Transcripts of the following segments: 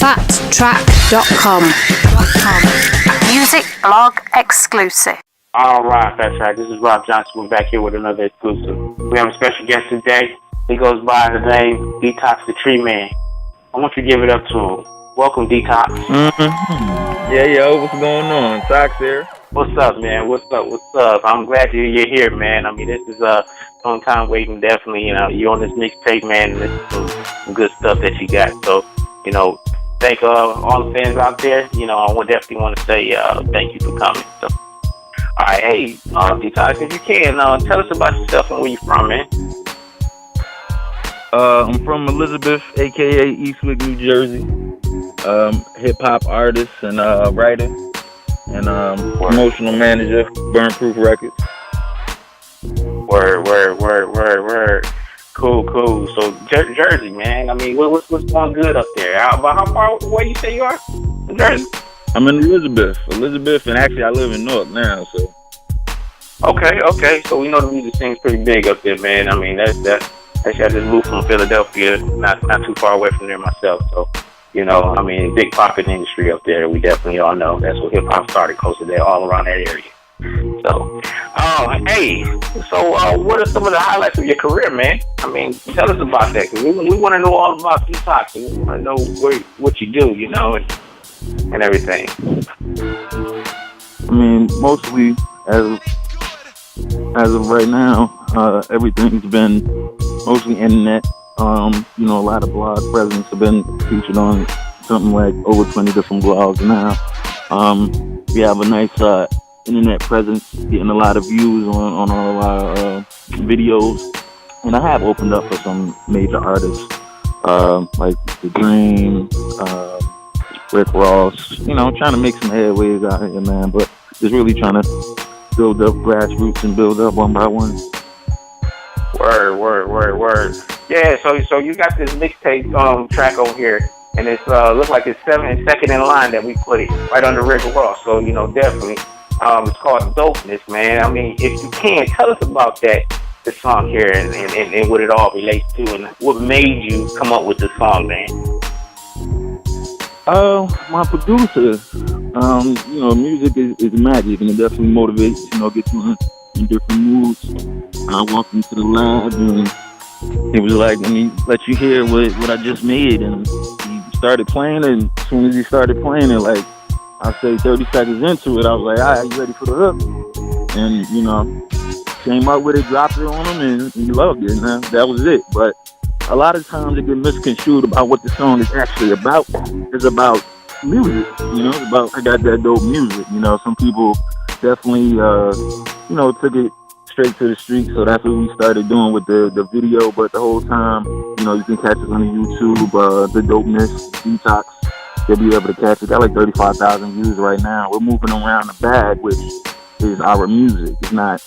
FaTTrak.com. Music blog exclusive. All right, FaTTrak. This is Rob Johnson. We're back here with another exclusive. We have a special guest today. He goes by the name DTox DTreeman. I want you to give it up to him. Welcome, DTox. Yeah, yo, what's going on? Tox here. What's up, man? What's up? I'm glad you're here, man. I mean, this is a long time waiting. Definitely, you're on this mixtape, man, and this is some good stuff that you got. So, thank all the fans out there. I would definitely want to say thank you for coming. So, all right, hey, DTox, if you can, tell us about yourself and where you're from, man. I'm from Elizabeth, aka Eastwick, New Jersey. Hip-hop artist and writer and promotional manager, Burnproof Records. Word. Cool. So Jersey, man. I mean, what's going good up there? About how far away you say you are from Jersey? I'm in Elizabeth, and actually I live in Newark now. So. Okay. So we know the music scene's pretty big up there, man. I mean, actually I just moved from Philadelphia, not too far away from there myself. So. Big poppin' industry up there. We definitely all know that's where hip hop started, close to there, all around that area. So, what are some of the highlights of your career, man? I mean, tell us about that, because we want to know all about DTox, and we want to know what you do, and everything. I mean, mostly as of right now, everything's been mostly internet. A lot of blog presence have been featured on something like over 20 different blogs now. We have a nice internet presence, getting a lot of views on all of our videos. And I have opened up for some major artists, like The Dream, Rick Ross, trying to make some headways out here, man. But just really trying to build up grassroots and build up one by one. Word. Yeah, so you got this mixtape track on here, and it's looks like it's second in line that we put it right under Rick Ross. So definitely, it's called Dopeness, man. I mean, if you can, tell us about the song here and what it all relates to, and what made you come up with the song, man. My producer, music is magic, and it definitely motivates, gets you in different moods. I walked into the lab and he was like, let me let you hear what I just made. And he started playing it. And as soon as he started playing it, like I say 30 seconds into it, I was like, all right, you ready for the hook? And, came up with it, dropped it on him, and he loved it. And that was it. But a lot of times it gets misconstrued about what the song is actually about. It's about music, it's about, I got that dope music. Some people definitely, took it straight to the street, so that's what we started doing with the video. But the whole time, you can catch us on the YouTube, the Dopeness, DTox. You'll be able to catch it. Got like 35,000 views right now. We're moving around the bag, which is our music. It's not,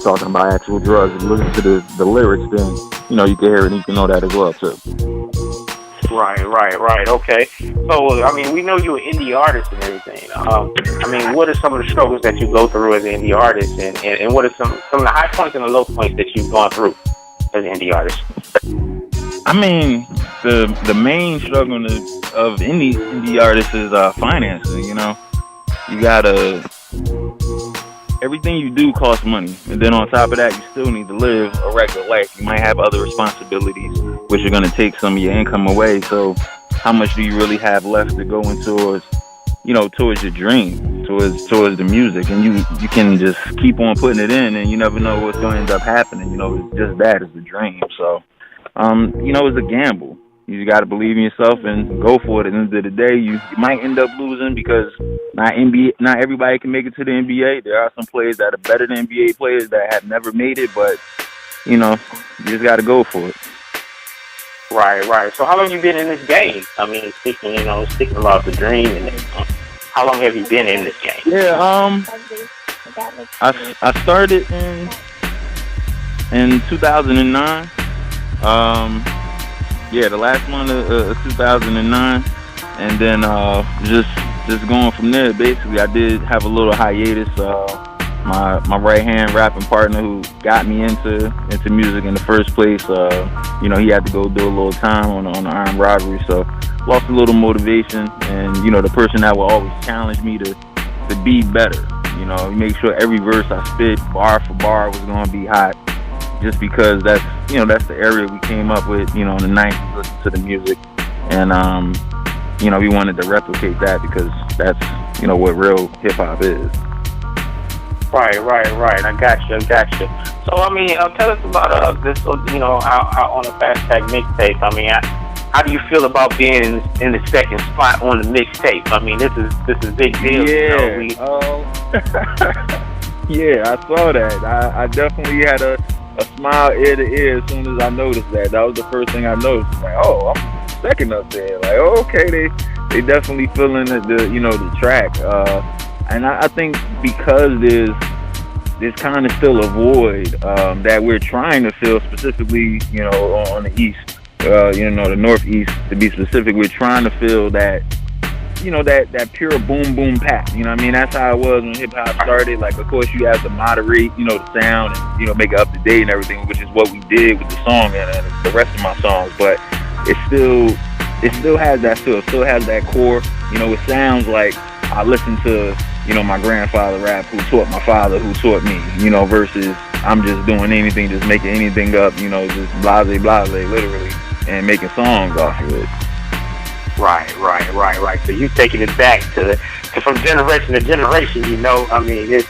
talking about actual drugs. If you listen to the lyrics, then, you can hear it and you can know that as well, too. Right. Okay. So, we know you're an indie artist and everything. What are some of the struggles that you go through as an indie artist, and what are some of the high points and the low points that you've gone through as an indie artist? I mean, the main struggle of indie artists is financing. You gotta. Everything you do costs money, and then on top of that, you still need to live a regular life. You might have other responsibilities, which are going to take some of your income away. So, how much do you really have left to go in towards your dream, towards the music? And you can just keep on putting it in, and you never know what's going to end up happening. It's just that, it's a dream. So, it's a gamble. You got to believe in yourself and go for it. At the end of the day, you might end up losing because not everybody can make it to the NBA. There are some players that are better than NBA players that have never made it, but you just got to go for it. Right. So how long have you been in this game? I mean, speaking about the dream, and how long have you been in this game? Yeah, I started in 2009. The last month of 2009, and then just going from there. Basically, I did have a little hiatus my right hand rapping partner who got me into music in the first place. You know, he had to go do a little time on the armed robbery, so lost a little motivation. And you know, the person that will always challenge me to be better. You know, make sure every verse I spit, bar for bar, was gonna be hot. Just because that's the area we came up with. You know, in the '90s, listen to the music, and you know, we wanted to replicate that because that's, you know, what real hip hop is. Right. I got you. So, I mean, tell us about this, you know, out on the Fastrak Mixtape. I mean, how do you feel about being in the second spot on the mixtape? I mean, this is a big deal. Yeah. You know, yeah, I saw that. I definitely had a smile ear to ear as soon as I noticed that. That was the first thing I noticed. Like, oh, I'm second up there. Like, oh, okay, they definitely feeling the track. And I think because there's kind of still a void that we're trying to fill, specifically, you know, on the east, you know, the northeast to be specific. We're trying to fill that, you know, that pure boom boom pap. You know what I mean? That's how it was when hip hop started. Like, of course, you have to moderate, you know, the sound and, you know, make it up to date and everything, which is what we did with the song and the rest of my songs. But it still has that feel. It still has that core. You know, it sounds like I listened to, you know, my grandfather rap, who taught my father, who taught me, you know, versus I'm just doing anything, just making anything up, you know, just blase, literally, and making songs off of it. Right. So you taking it back to from generation to generation, you know. I mean,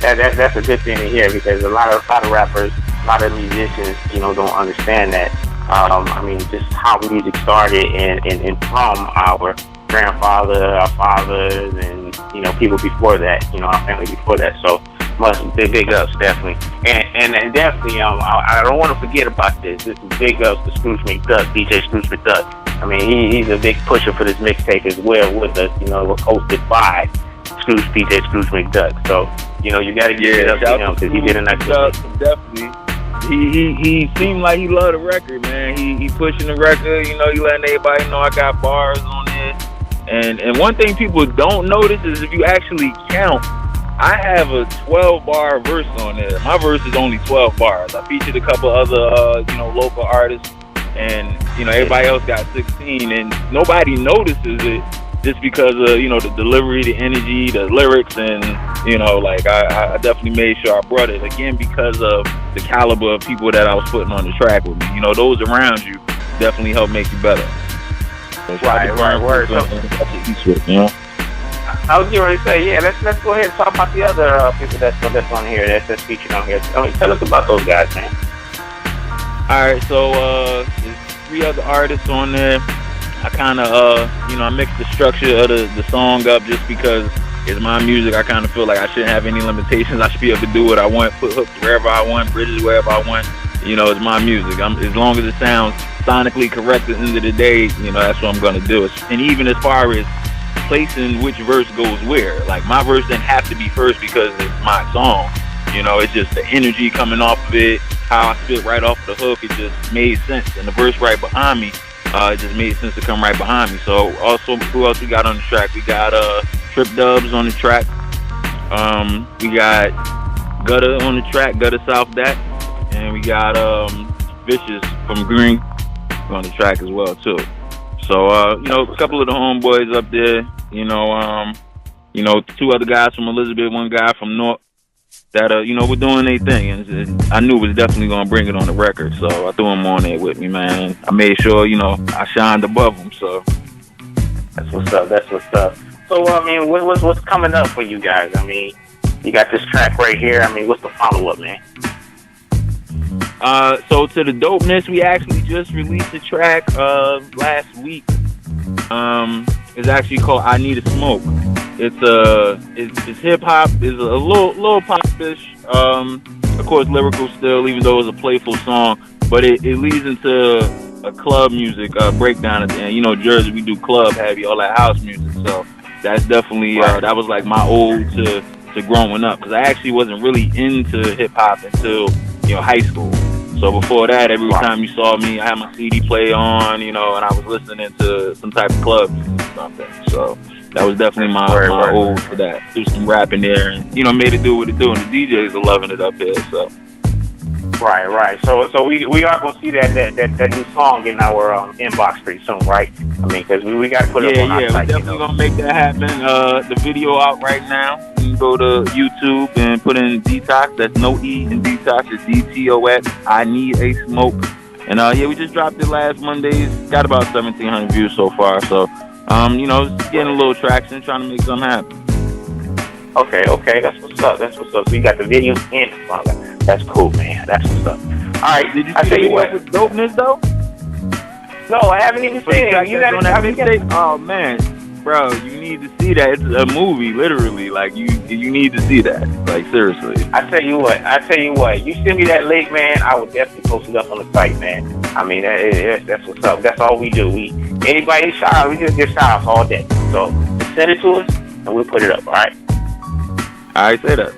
that's a good thing to hear, because a lot of rappers, a lot of musicians, you know, don't understand that. I mean, just how music started and from our grandfather, our fathers, and, you know, people before that, you know, our family before that. So big ups, definitely. And definitely, I don't want to forget about this. This is big ups to Skroog MkDuk, DJ Skroog MkDuk. I mean, he's a big pusher for this mixtape as well with us, you know, hosted by DJ Skroog MkDuk. So, you know, you got to give it up to him, because he did a nice job. Definitely. He seemed like he loved the record, man. He pushing the record, you know, he letting everybody know I got bars on it. And one thing people don't notice is if you actually count, I have a 12-bar verse on there. My verse is only 12 bars. I featured a couple other, you know, local artists, and, you know, everybody else got 16, and nobody notices it just because of, you know, the delivery, the energy, the lyrics, and, you know, like, I definitely made sure I brought it, again, because of the caliber of people that I was putting on the track with me. You know, those around you definitely help make you better. So right. So, you know? I was going to say, yeah, let's go ahead and talk about the other people that's on here, that's featured on here. I mean, tell us about those guys, man. All right, so there's 3 other artists on there. I kind of, you know, I mixed the structure of the song up just because it's my music. I kind of feel like I shouldn't have any limitations. I should be able to do what I want, put hooks wherever I want, bridges wherever I want. You know, it's my music. As long as it sounds sonically correct at the end of the day, you know, that's what I'm going to do. And even as far as placing which verse goes where, like, my verse didn't have to be first because it's my song. You know, it's just the energy coming off of it, how I spit right off the hook. It just made sense. And the verse right behind me, it just made sense to come right behind me. So also, who else we got on the track? We got Trip Dubs on the track. We got Gutter on the track, Gutter South Dat. And we got Vicious from Green on the track as well too. So you know, a couple of the homeboys up there, you know, 2 other guys from Elizabeth, 1 guy from North, that you know, we're doing their thing, and I knew it was definitely gonna bring it on the record, so I threw them on there with me, man. I made sure, you know, I shined above them. So that's what's up. So I mean, what's coming up for you guys? I mean, you got this track right here. I mean, what's the follow-up, man? So to the dopeness, we actually just released a track last week. It's actually called "I Need a Smoke." It's hip hop. It's a little pop-ish. Of course, lyrical still, even though it's a playful song. But it leads into a club music breakdown at the end. You know, Jersey, we do club heavy, all that house music. So that's definitely that was like my ode to growing up, because I actually wasn't really into hip hop until, you know, high school. So before that, every time you saw me, I had my CD player on, you know, and I was listening to some type of club music or something. So that was definitely my ode to that. Do some rapping there, and made it do what it do, and the DJs are loving it up here. So. Right. So we are gonna see that new song in our inbox pretty soon, right? I mean, because we got to put it up on our site. We're definitely gonna make that happen. The video out right now. You can go to YouTube and put in DTox. That's no E in DTox. It's DTox. I need a smoke. And we just dropped it last Monday. It's got about 1,700 views so far. So it's getting a little traction, trying to make something happen. Okay, that's what's up. So you got the video and the song. That's cool, man. That's what's up. All right, did you see the video with dopeness though? No, I haven't even seen it. You got it? Oh man, bro, you need to see that. It's a movie, literally. Like you need to see that. Like seriously. I tell you what. You send me that link, man. I would definitely post it up on the site, man. I mean, that's what's up. That's all we do. Anybody shout out, we just get shout outs all day. So just send it to us, and we'll put it up. All right. I say that.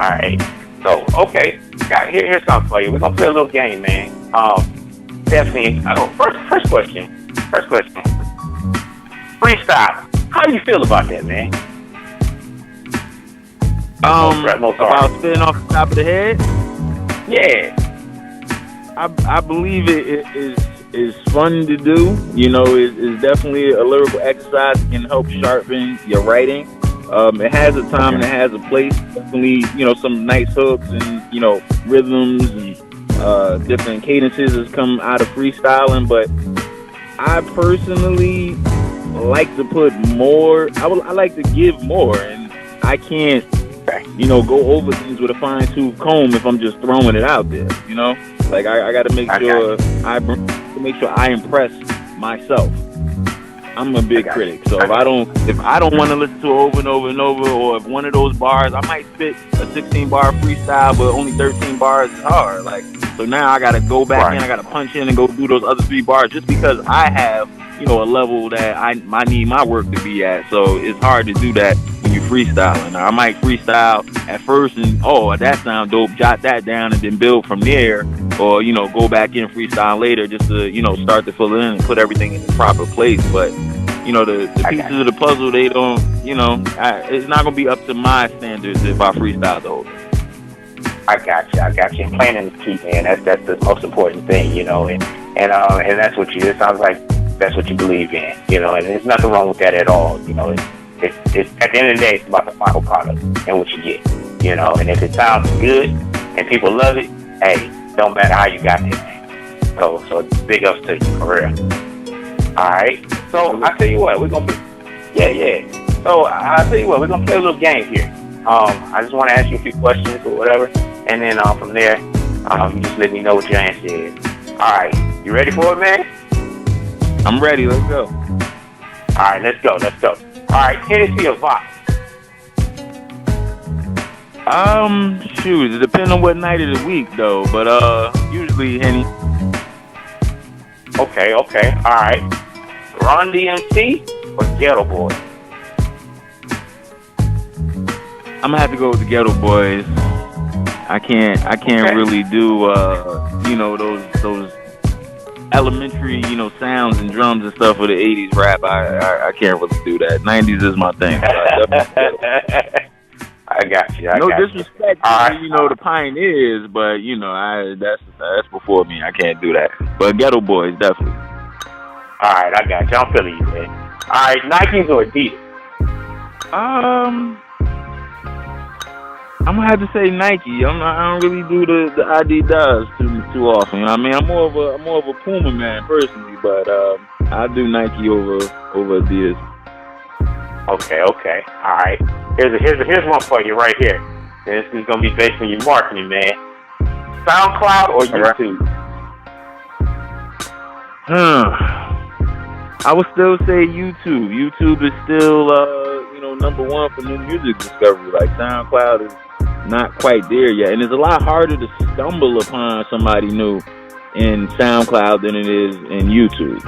All right. So okay, here's something for you. We're gonna play a little game, man. Definitely. First question. Freestyle. How do you feel about that, man? About spitting off the top of the head. Yeah. I believe it is fun to do. It's definitely a lyrical exercise that can help sharpen your writing. It has a time and it has a place. Definitely, some nice hooks and, rhythms and different cadences has come out of freestyling. But I personally like to put more. I like to give more, and I can't, go over things with a fine-tooth comb if I'm just throwing it out there. Like I got to make sure I impress myself. I'm a big critic, so if I don't want to listen to it over and over and over, or if one of those bars, I might spit a 16-bar freestyle, but only 13 bars is hard. Like, so now I got to go back in, I got to punch in and go do those other 3 bars just because I have, a level that I need my work to be at. So it's hard to do that when you're freestyling. I might freestyle at first and, that sound dope, jot that down and then build from there, or, go back in freestyle later just to, start to fill it in and put everything in the proper place. But, the pieces of the puzzle, they don't, it's not going to be up to my standards if I freestyle the whole thing. I got you. And planning is key, man. That's the most important thing, and that's what it sounds like that's what you believe in, and there's nothing wrong with that at all, It's at the end of the day, it's about the final product and what you get, and if it sounds good and people love it, hey, don't matter how you got there, man. So big ups to you, for real. All right. So I tell you what, we're gonna So I tell you what, we're gonna play a little game here. I just want to ask you a few questions or whatever, and then from there, you just let me know what your answer is. All right, you ready for it, man? I'm ready. Let's go. All right, let's go. All right, Hennessy or Vox? Shoot, it depends on what night of the week though, but usually Henny. Okay. All right. Run DMC or Ghetto Boy? I'm gonna have to go with the Ghetto Boys. I can't really do those elementary sounds and drums and stuff for the 80s rap. I can't really do that. 90s is my thing. I got you. No disrespect to the pioneers, but that's before me. I can't do that. But Ghetto Boys definitely. All right, I got you. I'm feeling you, man. All right, Nikes or Adidas? I'm gonna have to say Nike. I don't really do the Adidas too often. I'm more of a Puma man personally, but I do Nike over Adidas. Okay. All right. Here's one for you right here. This is gonna be based on your marketing, man. SoundCloud or YouTube? I would still say YouTube. YouTube is still number one for new music discovery. Like SoundCloud is not quite there yet, and it's a lot harder to stumble upon somebody new in SoundCloud than it is in YouTube.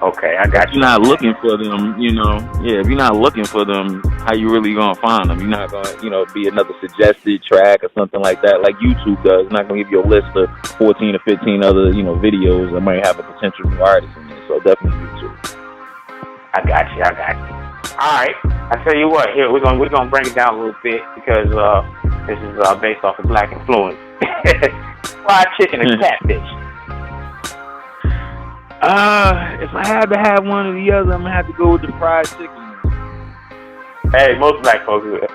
Okay, I got you. If you're not looking for them, if you're not looking for them, how you really gonna find them? You're not gonna, be another suggested track or something like that, like YouTube does. It's not gonna give you a list of 14 or 15 other, videos that might have a potential new artist in there. So definitely YouTube. I got you. All right. I tell you what. Here we're gonna bring it down a little bit because this is based off of black influence. Fried chicken and catfish. If I had to have one or the other, I'm gonna have to go with the fried chicken. Hey, most black folks will.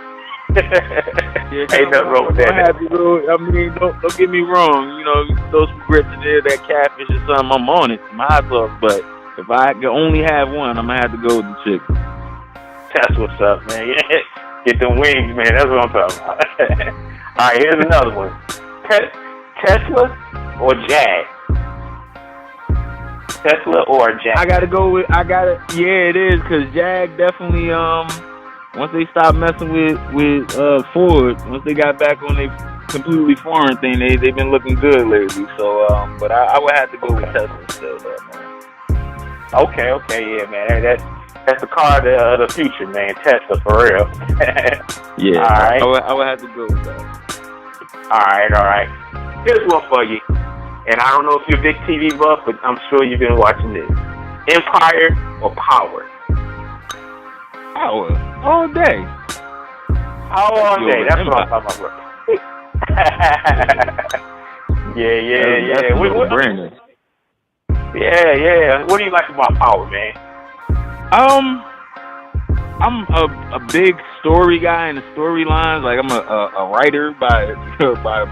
Ain't nothing wrong with that. I mean, don't get me wrong. You know, those grits in there, that catfish or something, I'm on it. My hot sauce, but if I could only have one, I'm gonna have to go with the chicken. That's what's up, man. Get them wings, man. That's what I'm talking about. All right, here's another one. Tesla or Jag? Tesla or Jag? Yeah, it is, because Jag definitely, once they stopped messing with Ford, once they got back on their completely foreign thing, they've been looking good lately. So, but I would have to go with Tesla still, though, man. Okay, yeah, man. That's the car of the future, man. Tesla, for real. Yeah, all right. I would have to go with that. All right. Here's one for you. And I don't know if you're a big TV buff, but I'm sure you've been watching this. Empire or Power? Power. All day. Power all day. That's what I'm talking about, bro. Yeah. That's no-brainer. Yeah. What do you like about Power, man? I'm a big story guy in the storylines. Like, I'm a writer by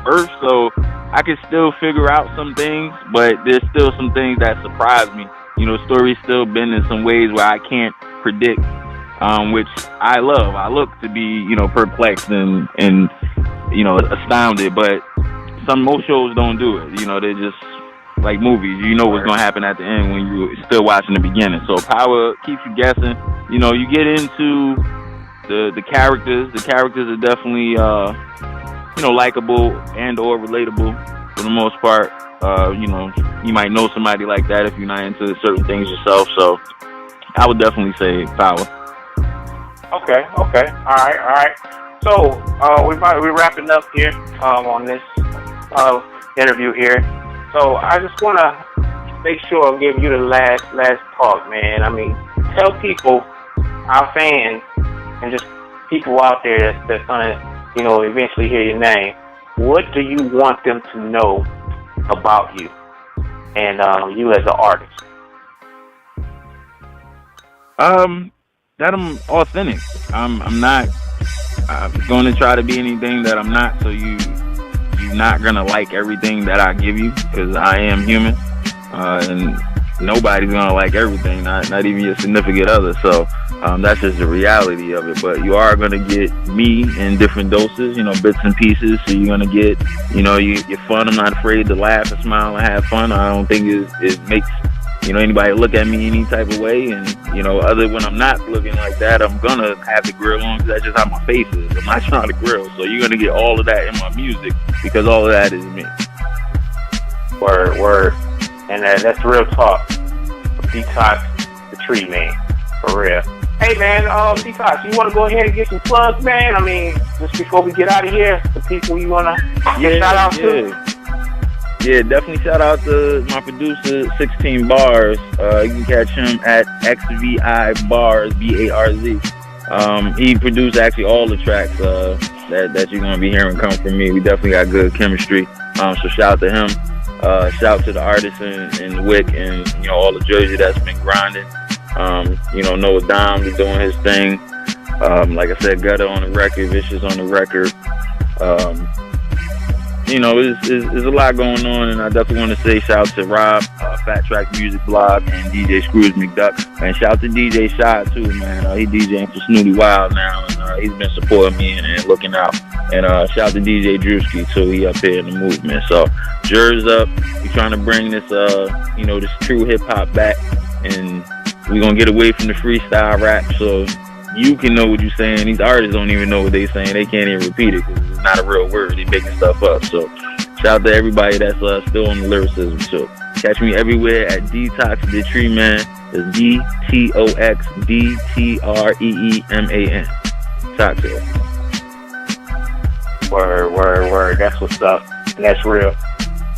birth, so I can still figure out some things, but there's still some things that surprise me. You know, stories still bend in some ways where I can't predict, which I love. I look to be, you know, perplexed and you know, astounded, but most shows don't do it. You know, they're just like movies. You know what's going to happen at the end when you're still watching the beginning. So Power keeps you guessing. You know, you get into the characters. The characters are definitely, you know, likable and or relatable for the most part. You know, you might know somebody like that if you're not into certain things yourself. So I would definitely say Power. Okay. All right. So we're wrapping up here on this interview here. So I just want to make sure I'm giving you the last talk, man. I mean, tell people, our fans, and just people out there that's gonna, you know, eventually hear your name. What do you want them to know about you and you as an artist? That I'm authentic. I'm not going to try to be anything that I'm not. So you're not gonna like everything that I give you, because I am human, and nobody's gonna like everything, not even your significant other. So that's just the reality of it. But you are gonna get me in different doses, you know, bits and pieces. So you're gonna get, you know, you're fun. I'm not afraid to laugh and smile and have fun. I don't think it makes, you know, anybody look at me any type of way. And, you know, other when I'm not looking like that, I'm gonna have the grill on, because that's just how my face is. I'm not trying to grill. So you're gonna get all of that in my music, because all of that is me. Word. And that's real talk. DTox DTreeman, for real. Hey, man, DTox, you want to go ahead and get some plugs, man? I mean, just before we get out of here, the people you want to shout out to? Yeah, definitely shout out to my producer, 16 Bars. You can catch him at XVI Bars, BARZ. He produced actually all the tracks that you're going to be hearing come from me. We definitely got good chemistry. So shout out to him. Shout out to the artists in Wick and, you know, all the Jersey that's been grinding. You know, Noah Dime is doing his thing. Like I said, Gutter on the record, Vicious on the record. You know, there's a lot going on, and I definitely want to say shout out to Rob, FaTTrak Music Blog, and DJ Skroog MkDuk. And shout out to DJ Shot too, man. He DJing for Snooty Wild now, and he's been supporting me and looking out. And shout out to DJ Drewski too. He up here in the movement. So Jers up. We trying to bring this, you know, this true hip hop back, and we're gonna get away from the freestyle rap, so you can know what you're saying. These artists don't even know what they're saying. They can't even repeat it because it's not a real word. They're making stuff up. So shout out to everybody that's still on the lyricism. So catch me everywhere at DTox DTreeman. It's DTox DTreeman. Toxic. Word. That's what's up. And that's real.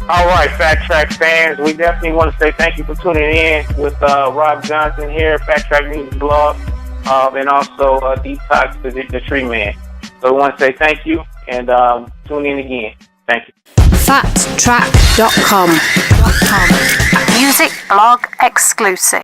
All right, FaTTrak fans, we definitely want to say thank you for tuning in with Rob Johnson here, FaTTrak Music Blog, and also DTox DTreeman. So we want to say thank you and tune in again. Thank you. FaTTrak.com. Music blog exclusive.